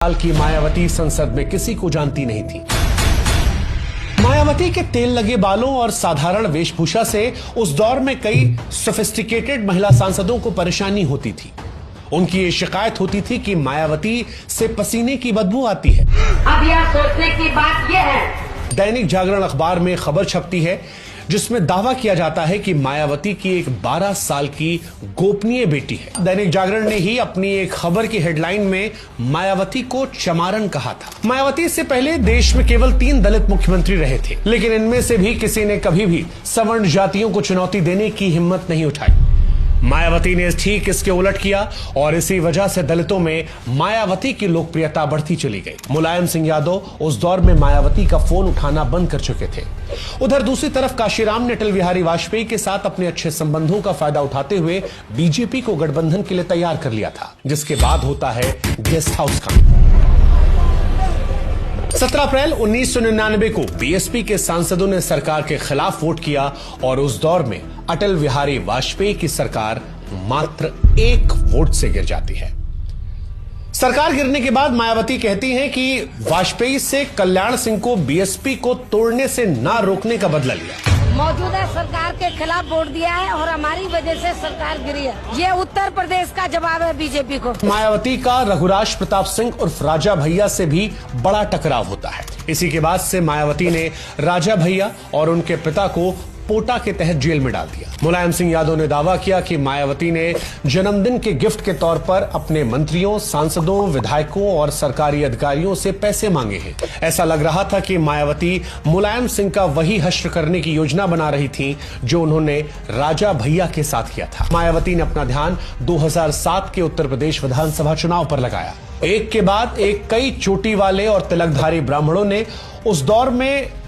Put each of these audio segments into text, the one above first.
साल की मायावती संसद में किसी को जानती नहीं थी। मायावती के तेल लगे बालों और साधारण वेशभूषा से उस दौर में कई सोफिस्टिकेटेड महिला सांसदों को परेशानी होती थी। उनकी ये शिकायत होती थी कि मायावती से पसीने की बदबू आती है। अब यह सोचने की बात यह है। दैनिक जागरण अखबार में खबर छपती है जिसमें दावा किया जाता है कि मायावती की एक 12 साल की गोपनीय बेटी है। दैनिक जागरण ने ही अपनी एक खबर की हेडलाइन में मायावती को चमारन कहा था। मायावती से पहले देश में केवल 3 दलित मुख्यमंत्री रहे थे, लेकिन इनमें से भी किसी ने कभी भी सवर्ण जातियों को चुनौती देने की हिम्मत नहीं उठाई। मायावती ने ठीक इसके उलट किया और इसी वजह से दलितों में मायावती की लोकप्रियता बढ़ती चली गई। मुलायम सिंह यादव उस दौर में मायावती का फोन उठाना बंद कर चुके थे। उधर दूसरी तरफ काशीराम ने अटल बिहारी वाजपेयी के साथ अपने अच्छे संबंधों का फायदा उठाते हुए बीजेपी को गठबंधन के लिए तैयार कर लिया था, जिसके बाद होता है गेस्ट हाउस कांड। 17 अप्रैल 1999 को बीएसपी के सांसदों ने सरकार के खिलाफ वोट किया और उस दौर में अटल बिहारी वाजपेयी की सरकार मात्र 1 वोट से गिर जाती है। सरकार गिरने के बाद मायावती कहती हैं कि वाजपेयी से कल्याण सिंह को बीएसपी को तोड़ने से ना रोकने का बदला लिया। मौजूदा सरकार के खिलाफ वोट दिया है और हमारी वजह से सरकार गिरी है। ये उत्तर प्रदेश का जवाब है बीजेपी को। मायावती का रघुराज प्रताप सिंह उर्फ राजा भैया से भी बड़ा टकराव होता है। इसी के बाद से मायावती ने राजा भैया और उनके पिता को पोटा के तहत जेल में डाल दिया। मुलायम सिंह यादव ने दावा किया कि मायावती ने जन्मदिन के गिफ्ट के तौर पर अपने मंत्रियों, सांसदों, विधायकों और सरकारी अधिकारियों से पैसे मांगे हैं। ऐसा लग रहा था कि मायावती मुलायम सिंह का वही हश्र करने की योजना बना रही थी जो उन्होंने राजा भैया के साथ किया था। मायावती ने अपना ध्यान 2007 के उत्तर प्रदेश विधानसभा चुनाव पर लगाया। एक के बाद एक कई चोटी वाले और तिलकधारी ब्राह्मणों ने उस दौर में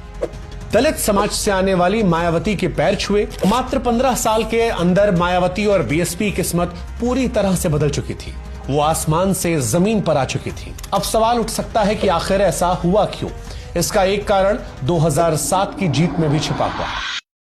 दलित समाज से आने वाली मायावती के पैर छुए। मात्र 15 साल के अंदर मायावती और बीएसपी की किस्मत पूरी तरह से बदल चुकी थी। वो आसमान से जमीन पर आ चुकी थी। अब सवाल उठ सकता है कि आखिर ऐसा हुआ क्यों? इसका एक कारण 2007 की जीत में भी छिपा हुआ है।